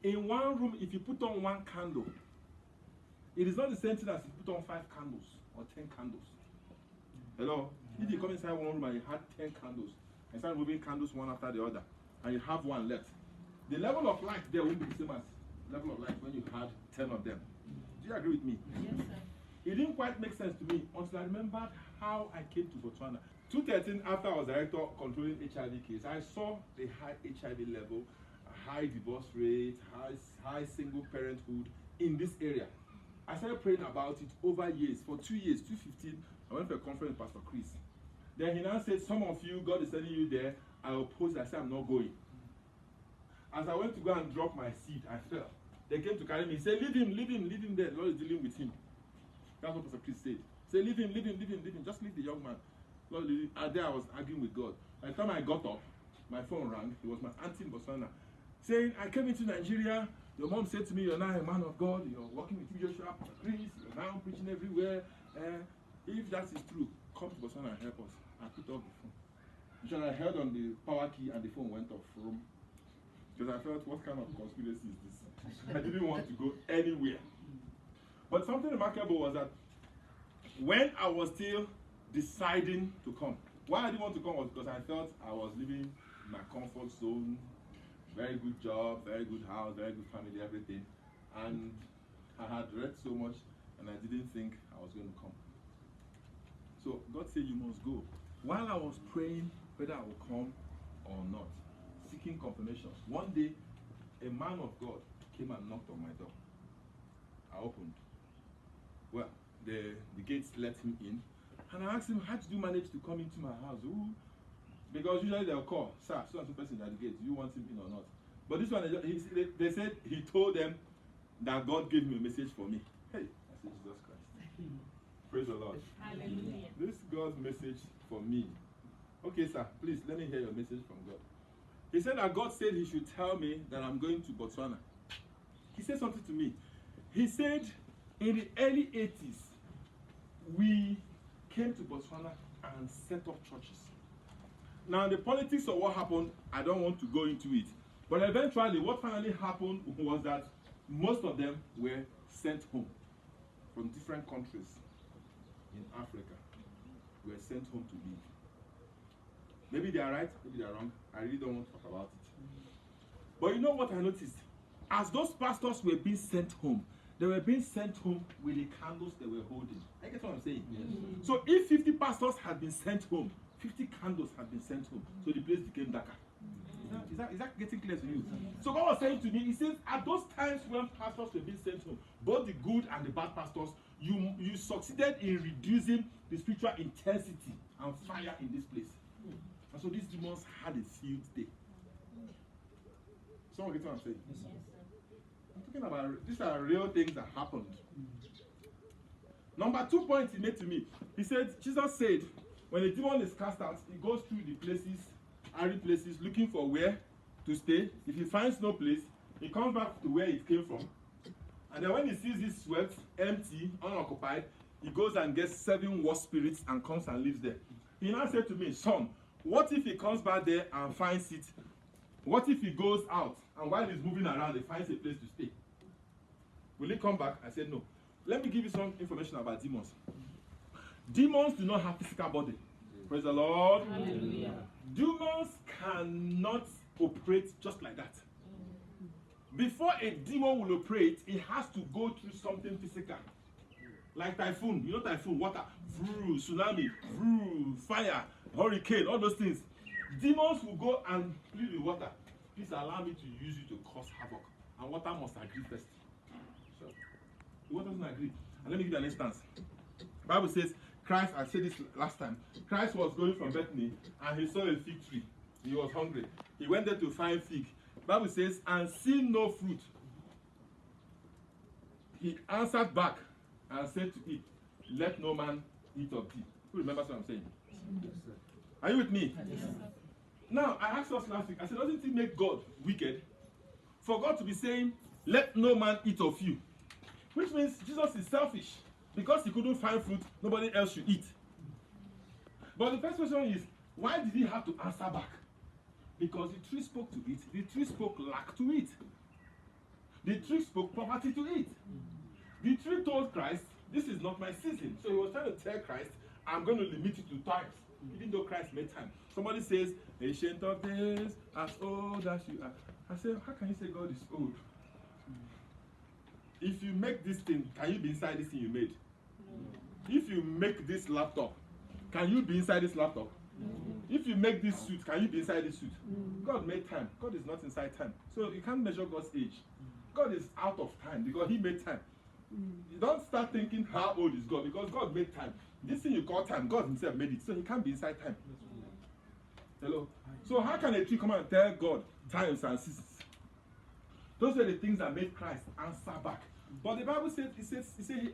In one room, if you put on one candle, it is not the same thing as you put on 5 candles or 10 candles. Hello? If you come inside one room and you had 10 candles, and start moving candles one after the other, and you have one left, the level of light there won't be the same as level of light when you had 10 of them. Do you agree with me? Yes, sir. It didn't quite make sense to me until I remembered how I came to Botswana. 2013, after I was director controlling HIV case, I saw the high HIV level, high divorce rate, high single parenthood in this area. I started praying about it over years. For 2 years, 2015, I went for a conference with Pastor Chris. Then he now said, some of you, God is sending you there. I opposed it. I said, I'm not going. As I went to go and drop my seed, I fell. They came to carry me. He said, leave him there. The Lord is dealing with him. That's what Pastor Chris said. Say, leave him. Just leave the young man. Lord, leave him. And there I was arguing with God. By the time I got up, my phone rang. It was my auntie in Botswana saying, I came into Nigeria. Your mom said to me, you're now a man of God. You're working with Joshua, Chris. You're now preaching everywhere. If that is true, come to Botswana and help us. I put off the phone. Because I held on the power key and the phone went off from. Because I felt, what kind of conspiracy is this? I didn't want to go anywhere. But something remarkable was that when I was still deciding to come, why I didn't want to come was because I felt I was living in my comfort zone, very good job, very good house, very good family, everything. And I had read so much and I didn't think I was going to come. So God said, you must go. While I was praying whether I would come or not, seeking confirmation, one day a man of God came and knocked on my door. I opened. Well, the gates let him in. And I asked him, how did you manage to come into my house? Ooh. Because usually they'll call, sir, so and so person at the gate, do you want him in or not? But this one, they said he told them that God gave me a message for me. Hey, I said, Jesus Christ. Praise the Lord. Hallelujah. This is God's message for me. Okay, sir, please let me hear your message from God. He said that God said he should tell me that I'm going to Botswana. He said something to me. He said in the early 80s, we came to Botswana and set up churches. Now, the politics of what happened, I don't want to go into it. But eventually, what finally happened was that most of them were sent home from different countries in Africa. Were sent home to live. Maybe they are right, maybe they are wrong. I really don't want to talk about it. But you know what I noticed? As those pastors were being sent home, they were being sent home with the candles they were holding. I get what I'm saying? Yes. So if 50 pastors had been sent home, 50 candles had been sent home. So the place became darker. Is that getting clear to you? So God was saying to me, he says, at those times when pastors were being sent home, both the good and the bad pastors, you succeeded in reducing the spiritual intensity and fire in this place. And so these demons had a field day. Someone get what I'm saying? Yes, sir. I'm talking about, these are real things that happened. Number 2 points he made to me. He said, Jesus said, when a demon is cast out, he goes through the places, arid places, looking for where to stay. If he finds no place, he comes back to where it came from. And then when he sees this sweat, empty, unoccupied, he goes and gets 7 worse spirits and comes and lives there. He now said to me, son, what if he comes back there and finds it? What if he goes out and while he's moving around, he finds a place to stay? Will he come back? I said, no. Let me give you some information about demons. Demons do not have physical body. Praise the Lord. Hallelujah. Demons cannot operate just like that. Before a demon will operate, it has to go through something physical. Like typhoon. You know typhoon, water, tsunami, fire, hurricane, all those things. Demons will go and plead with water. Please allow me to use you to cause havoc. And water must agree first. So, the water doesn't agree. And let me give you an instance. The Bible says, Christ, I said this last time, Christ was going from Bethany and he saw a fig tree. He was hungry. He went there to find fig. The Bible says, and seeing no fruit, he answered back and said to it, let no man eat of thee. Who remembers what I'm saying? Yes, sir. Are you with me? Yes, sir. Now, I asked us last week, I said, doesn't it make God wicked? For God to be saying, let no man eat of you. Which means Jesus is selfish. Because he couldn't find fruit, nobody else should eat. But the first question is, why did he have to answer back? Because the tree spoke to it, the tree spoke lack to it. The tree spoke poverty to it. The tree told Christ, this is not my season. So he was trying to tell Christ, I'm going to limit it to times. Even though Christ made time. Somebody says, ancient of days, as old as you are. I say, how can you say God is old? If you make this thing, can you be inside this thing you made? No. If you make this laptop, can you be inside this laptop? No. If you make this suit, can you be inside this suit? No. God made time. God is not inside time. So you can't measure God's age. God is out of time because he made time. You don't start thinking how old is God because God made time. This thing you call time, God himself made it. So he can't be inside time. Hello? So how can a tree come and tell God times and seasons? Those were the things that made Christ answer back. But the Bible said, he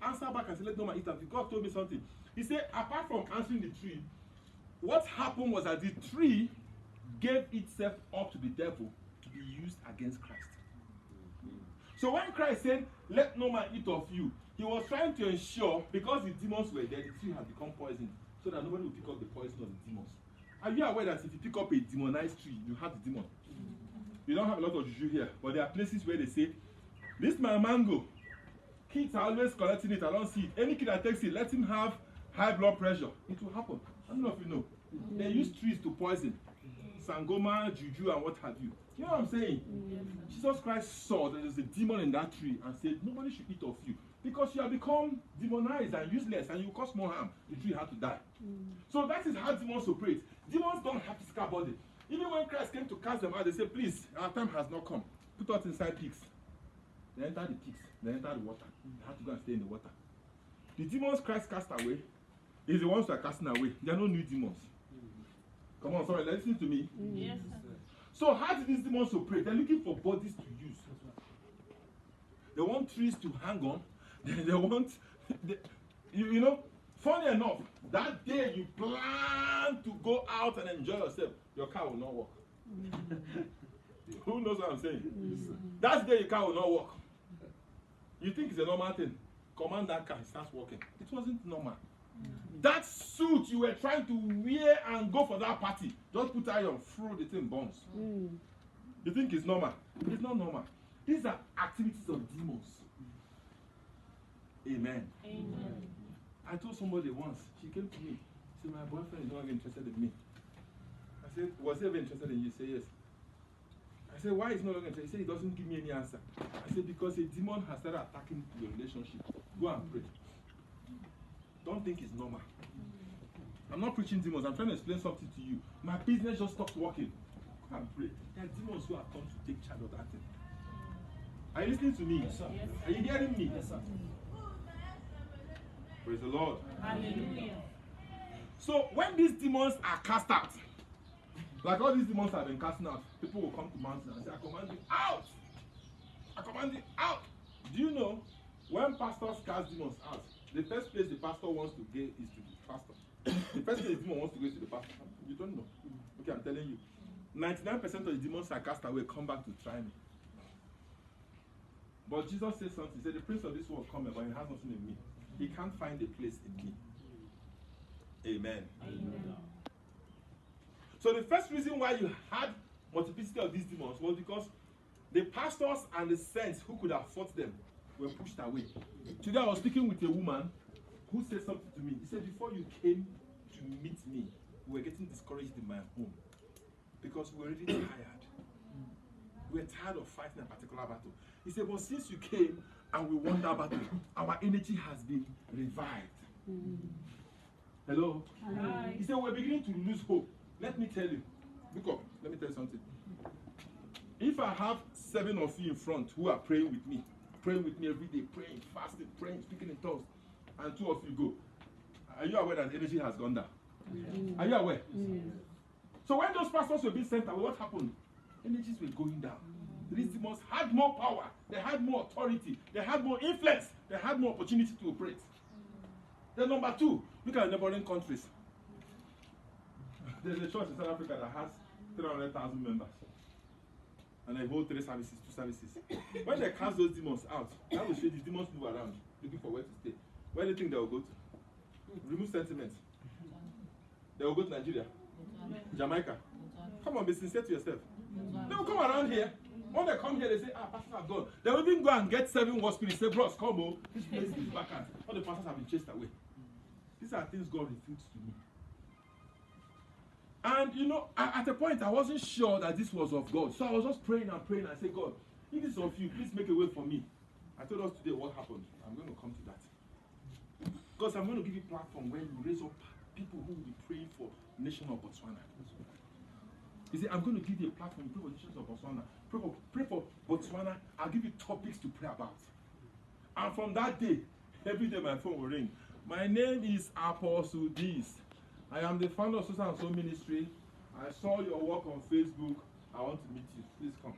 answered back and said, let no man eat of it. God told me something. He said, apart from answering the tree, what happened was that the tree gave itself up to the devil to be used against Christ. So when Christ said, let no man eat of you, he was trying to ensure, because the demons were there, the tree had become poisoned, so that nobody would pick up the poison of the demons. Are you aware that if you pick up a demonized tree, you have the demon? You don't have a lot of juju here, but there are places where they say, this my mango, kids are always collecting it, I don't see it. Any kid that takes it, let him have high blood pressure. It will happen. I don't know if you know. They use trees to poison. Sangoma, juju, and what have you. You know what I'm saying? Jesus Christ saw that there's a demon in that tree and said, nobody should eat of you. Because you have become demonized and useless and you cause more harm. The tree had to die. So that is how demons operate. Demons don't have physical body. Even when Christ came to cast them out, they said, please, our time has not come. Put us inside pigs. They enter the pigs. They enter the water. They have to go and stay in the water. The demons Christ cast away is the ones who are casting away. They are not new demons. Come on, sorry, listen to me. Yes. So how do these demons operate? They're looking for bodies to use. They want trees to hang on. They want, you know, funny enough, that day you plan to go out and enjoy yourself, your car will not work. Who knows what I'm saying? That day your car will not work. You think it's a normal thing. Command that car, it starts working. It wasn't normal. That suit you were trying to wear and go for that party, just put iron, throw the thing burns. You think it's normal? It's not normal. These are activities of demons. Amen. Amen. I told somebody once, she came to me, she said, my boyfriend is no longer interested in me. I said, was he ever interested in you? He said, yes. I said, why is he no longer interested? He said, he doesn't give me any answer. I said, because a demon has started attacking your relationship. Go and pray. Don't think it's normal. I'm not preaching demons. I'm trying to explain something to you. My business just stopped working. Go and pray. There are demons who have come to take charge of that thing. Are you listening to me? Yes, sir. Are you hearing me? Yes, sir. Praise the Lord. Hallelujah. So when these demons are cast out, like all these demons have been casting out, people will come to mountain and say, I command you out. I command you out. Do you know when pastors cast demons out, the first place the pastor wants to go is to the pastor. The first place the demon wants to go is to the pastor. You don't know. Okay, I'm telling you. 99% of the demons are cast away come back to try me. But Jesus said something. He said, the prince of this world come, but he has nothing in me. He can't find a place in me. Amen. Amen. So the first reason why you had multiplicity of these demons was because the pastors and the saints who could have fought them were pushed away. Today I was speaking with a woman who said something to me. He said, before you came to meet me, we were getting discouraged in my home because we were really tired. We were tired of fighting a particular battle. He said, but since you came and we won that battle, our energy has been revived. Hello? Hi. He said, we're beginning to lose hope. Let me tell you. Look up. Let me tell you something. If I have 7 of you in front who are praying with me every day, praying, fasting, praying, speaking in tongues, and 2 of you go, are you aware that energy has gone down? Are you aware? So when those pastors were being sent away, what happened? Energies were going down. These demons had more power, they had more authority, they had more influence, they had more opportunity to operate. Then number 2, look at the neighboring countries. There's a church in South Africa that has 300,000 members. And they hold 3 services, 2 services. When they cast those demons out, that will show the demons move around, looking for where to stay. Where do you think they will go to? Remove sentiment. They will go to Nigeria, Jamaica. Come on, be sincere to yourself. They will come around here. When they come here, they say, pastors have gone. They will even go and get 7 war spirits. Say, bros, come on. This place is vacant. All the pastors have been chased away. These are things God reveals to me. And you know, at a point, I wasn't sure that this was of God. So I was just praying and praying and say, God, if this is of you, please make a way for me. I told us today what happened. I'm going to come to that. Because I'm going to give you a platform where you raise up people who will be praying for the nation of Botswana. You see, I'm going to give you a platform, pray for the nation of Botswana. Pray for Botswana. I'll give you topics to pray about. And from that day, every day my phone will ring. My name is Apostle This. I am the founder of Social and Soul Ministry. I saw your work on Facebook. I want to meet you. Please come.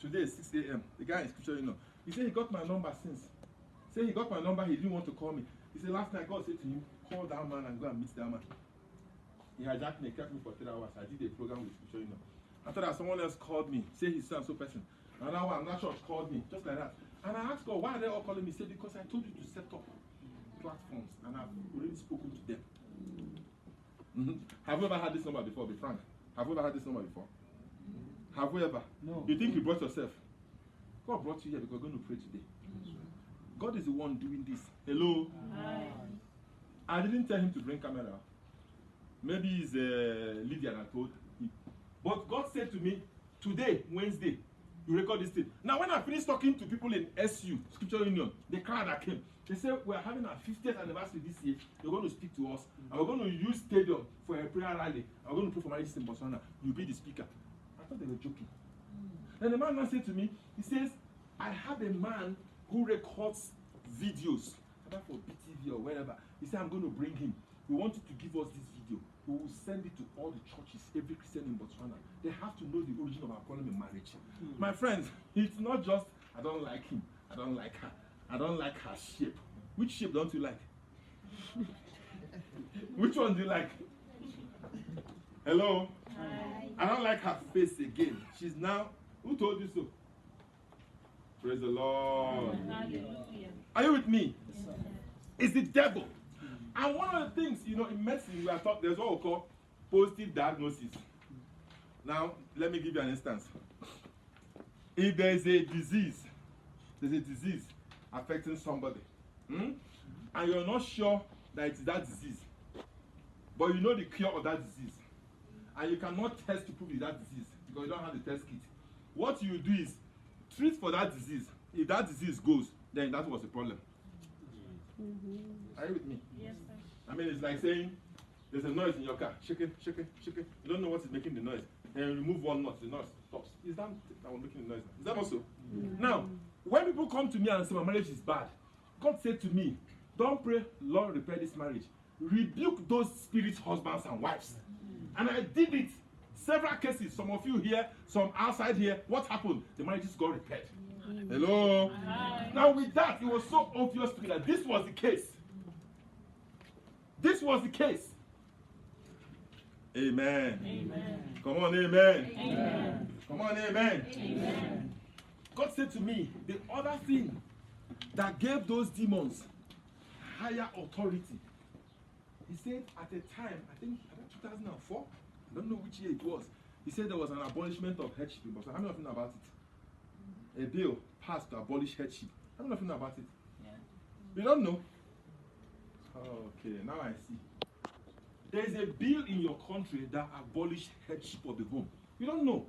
Today is 6 a.m. The guy in scripture, you know. He said he got my number since. He said he got my number, he didn't want to call me. He said last night God said to him, call that man and go and meet that man. He hijacked me, kept me for 3 hours. I did a program with scripture, you know. After that, someone else called me, say he's so and so person. Another one, another church called me, just like that. And I asked God, why are they all calling me? He said, because I told you to set up platforms and I've already spoken to them. Have you ever had this number before? Be frank. Have you ever had this number before? Have you ever? No. You think you brought yourself? God brought you here because we're going to pray today. God is the one doing this. Hello? Hi. I didn't tell him to bring camera. Maybe it's Lydia that told him. But God said to me, today, Wednesday, you record this thing. Now, when I finished talking to people in SU, Scripture Union, the crowd that came, they said, we're having our 50th anniversary this year. You're going to speak to us. And we're going to use stadium for a prayer rally. And we're going to pray for marriages in Botswana. You'll be the speaker. I thought they were joking. Then the man now said to me, he says, I have a man who records videos, either for BTV or wherever. He said, I'm going to bring him. We want you to give us this video. We will send it to all the churches, every Christian in Botswana. They have to know the origin of our problem in marriage. My friends, it's not just, I don't like him, I don't like her. I don't like her shape. Which shape don't you like? Which one do you like? Hello? Hi. I don't like her face again. She's now, who told you so? Praise the Lord. Hallelujah. Are you with me? Yes, sir. It's the devil. And one of the things, you know, in medicine, we are taught there's what we call positive diagnosis. Now, let me give you an instance. If there's a disease affecting somebody, and you're not sure that it's that disease, but you know the cure of that disease, and you cannot test to prove it's that disease because you don't have the test kit. What you do is treat for that disease. If that disease goes, then that was the problem. Are you with me? Yes, sir. I mean, it's like saying there's a noise in your car, shaking, shaking, shaking. You don't know what is making the noise. Then you remove one nut, the noise stops. Is that one making the noise? Is that also? Now, when people come to me and say my marriage is bad, God said to me, don't pray, Lord, repair this marriage. Rebuke those spirit husbands and wives. And I did it. Several cases, some of you here, some outside here. What happened? The marriages got repaired. Hello? Hi. Now with that, it was so obvious to me that this was the case. This was the case. Amen. Amen. Come on, amen. Amen. Come on, amen. Amen. God said to me, the other thing that gave those demons higher authority, he said at a time, I think 2004, I don't know which year it was, he said there was an abolishment of headship. But how many of you know about it? A bill passed to abolish headship. How many of you know about it? Yeah. You don't know? Okay, now I see. There is a bill in your country that abolished headship of the home. You don't know?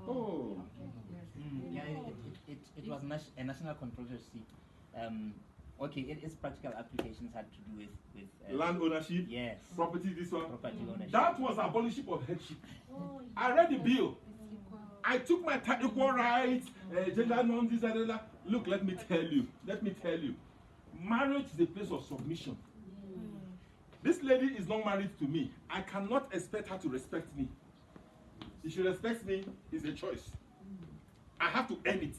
Oh. Yeah, it was a national controversy. Okay, its practical applications had to do with Land ownership? Yes. Property, this one? Property ownership. That was abolition of headship. I read the bill. I took my time, equal rights, gender norms, this and that. Look, let me tell you. Marriage is a place of submission. This lady is not married to me. I cannot expect her to respect me. If she respects me, it's a choice. I have to earn it.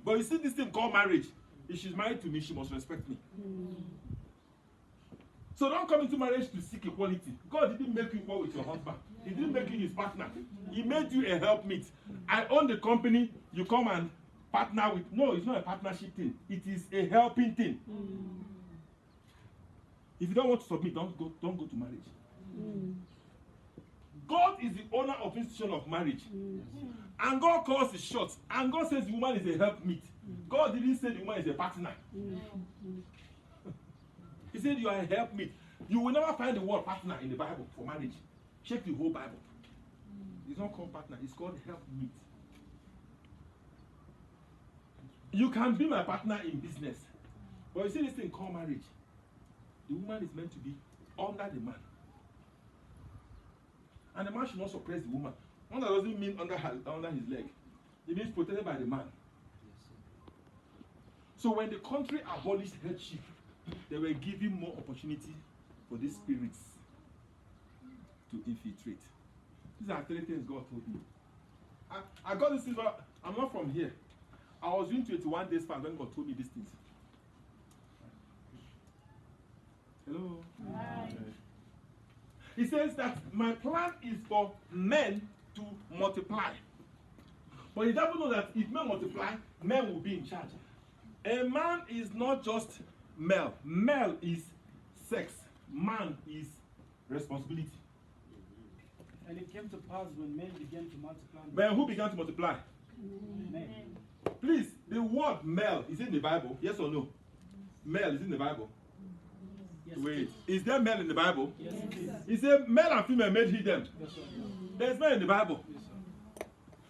But you see this thing called marriage. If she's married to me, she must respect me. So don't come into marriage to seek equality. God didn't make you equal with your husband. He didn't make you his partner. He made you a helpmeet. I own the company. You come and partner with. No, it's not a partnership thing. It is a helping thing. If you don't want to submit, don't go to marriage. God is the owner of institution of marriage. And God calls the shots. And God says the woman is a helpmeet. God didn't say the woman is a partner. He said you are a helpmeet. You will never find the word partner in the Bible for marriage. Check the whole Bible. It's not called partner, it's called helpmeet. You can be my partner in business. But you see this thing called marriage. The woman is meant to be under the man. And the man should not suppress the woman. One that doesn't mean under his leg. It means protected by the man. So when the country abolished headship, they were giving more opportunity for these spirits to infiltrate. These are 3 things God told me. I got this silver. I'm not from here. I was doing 21 days fast when God told me these things. Hello? Hi. He says that my plan is for men to multiply. But he doesn't know that if men multiply, men will be in charge. A man is not just male. Male is sex. Man is responsibility. And it came to pass when men began to multiply. Men who began to multiply? Men. Please, the word male is in the Bible. Yes or no? Male is in the Bible. Yes, Wait, is there male in the Bible? Yes, it is. He said male and female made he them. Yes, sir. There's male in the Bible. Yes, sir.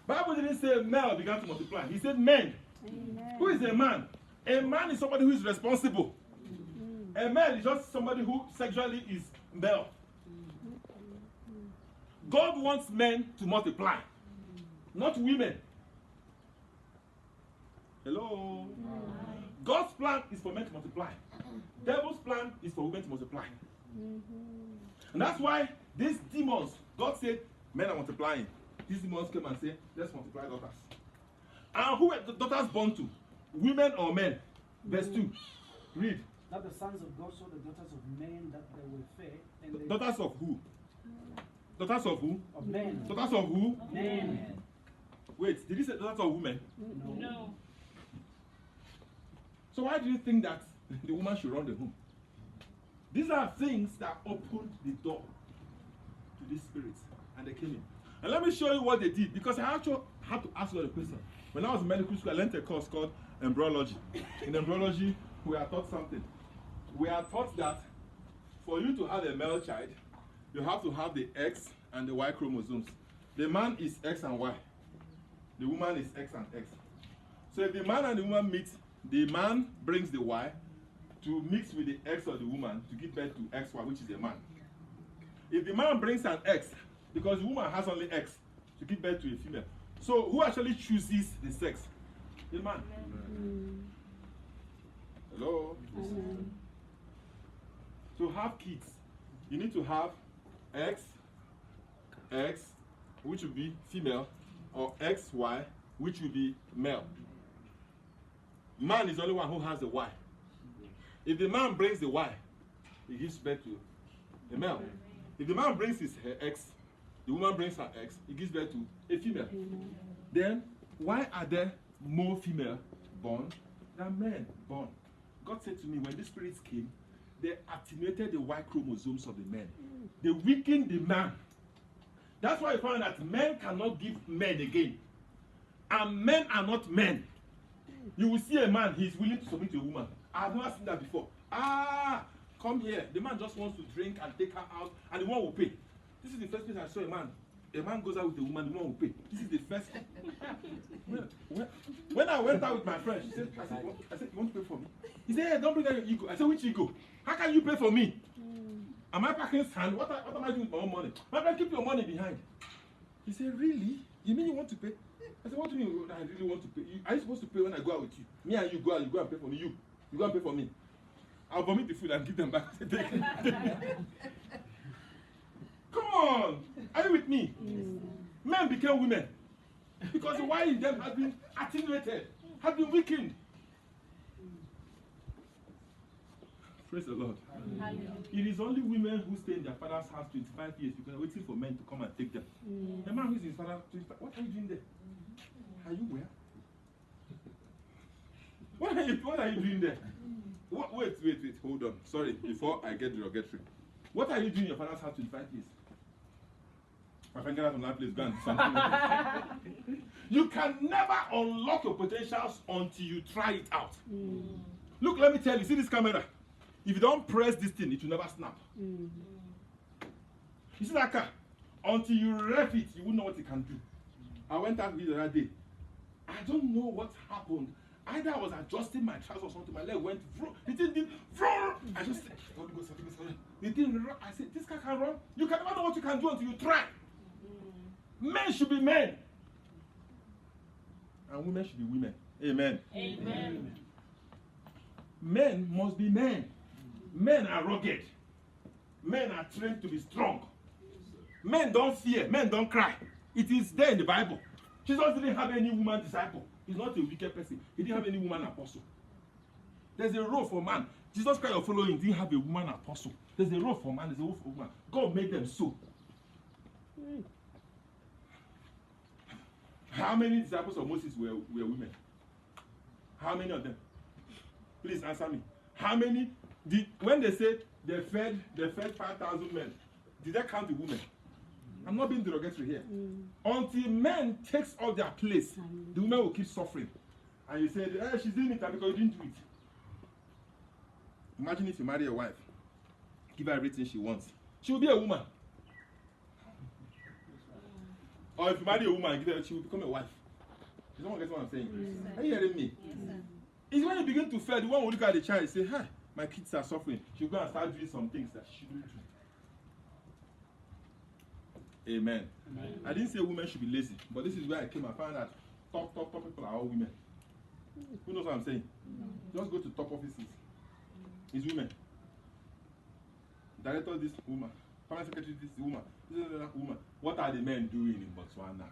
Bible didn't say male began to multiply. He said men. Who is a man? A man is somebody who is responsible. A male is just somebody who sexually is male. God wants men to multiply, not women. Hello? God's plan is for men to multiply. Devil's plan is for women to multiply. And that's why these demons, God said, men are multiplying. These demons came and said, let's multiply daughters. And who were the daughters born to? Women or men? Verse 2. Read. That the sons of God saw the daughters of men that they were fair, and they Daughters of who? Daughters of who? of men. Daughters of who? Men. Wait, did he say daughters of women? No. So why do you think that the woman should run the home? These are things that opened the door to these spirits, and they came in. And let me show you what they did, because I actually had to ask you a question. When I was in medical school, I learned a course called embryology. In embryology, we are taught something. We are taught that for you to have a male child, you have to have the X and the Y chromosomes. The man is X and Y. The woman is X and X. So if the man and the woman meet, the man brings the Y to mix with the X of the woman to give birth to XY, which is a man. If the man brings an X, because the woman has only X, to give birth to a female. So who actually chooses the sex? The man. Hello? To have kids, you need to have X, which will be female, or XY, which will be male. Man is the only one who has the Y. If the man brings the Y, he gives birth to a male. If the man brings her X, the woman brings her X, he gives birth to a female. Then, why are there more female born than men born? God said to me, when these spirits came, they attenuated the Y chromosomes of the men. They weakened the man. That's why I found that men cannot give men again. And men are not men. You will see a man, he is willing to submit to a woman. I have never seen that before. Come here. The man just wants to drink and take her out, and the woman will pay. This is the first place I saw a man. A man goes out with a woman, the woman will pay. This is the first. When I went out with my friend, she said, I said, you want to pay for me? He said, hey, don't bring out your ego. I said, which ego? How can you pay for me? Am I packing sand? What am I doing with my own money? My friend, keep your money behind. He said, really? You mean you want to pay? I said, what do you mean I really want to pay? Are you supposed to pay when I go out with you? Me and you go out, you go and pay for me. You go and pay for me. I'll vomit the food and give them back. Come on! Are you with me? Men became women. Because the Y in them has been attenuated, has been weakened. Praise the Lord. It is only women who stay in their father's house 25 years because they're waiting for men to come and take them. The man who is in his father's 25, what are you doing there? Are you where? What are you doing there? Wait, hold on. Sorry, before I get derogatory. What are you doing in your father's house 25 years? My friend, get out from that place. Go and do something. You can never unlock your potentials until you try it out. Look, let me tell you. See this camera? If you don't press this thing, it will never snap. You see that car? Until you rev it, you won't know what it can do. I went out with it the other day. I don't know what happened. Either I was adjusting my trousers or something, my leg went vroom. It didn't vroom. I just said, Holy Ghost, Holy Ghost, Holy Ghost. It didn't run. I said, this car can run. You can never know what you can do until you try. Men should be men. And women should be women. Amen. Amen. Men must be men. Men are rugged. Men are trained to be strong. Men don't fear. Men don't cry. It is there in the Bible. Jesus didn't have any woman disciple. He's not a wicked person. He didn't have any woman apostle. There's a role for man. Jesus Christ you're following didn't have a woman apostle. There's a role for man. There's a role for woman. God made them so. How many disciples of Moses were women? How many of them? Please answer me. How many did, when they said they fed 5,000 men, did they count the women? I'm not being derogatory here. Until men takes all their place, the women will keep suffering. And you say, she's doing it because you didn't do it. Imagine if you marry a wife, give her everything she wants. She will be a woman. Or if you marry a woman, give her, she will become a wife. Does someone get what I'm saying? Are you hearing me? Yes, sir. It's when you begin to fail, the one will look at the child and say, hi, my kids are suffering. She'll go and start doing some things that she shouldn't do. Amen. I didn't say women should be lazy, but this is where I came and found out top people are all women. Who knows what I'm saying? Just go to top offices. It's women. Director, this woman. Permanent secretary, this woman. This is another woman. What are the men doing in Botswana?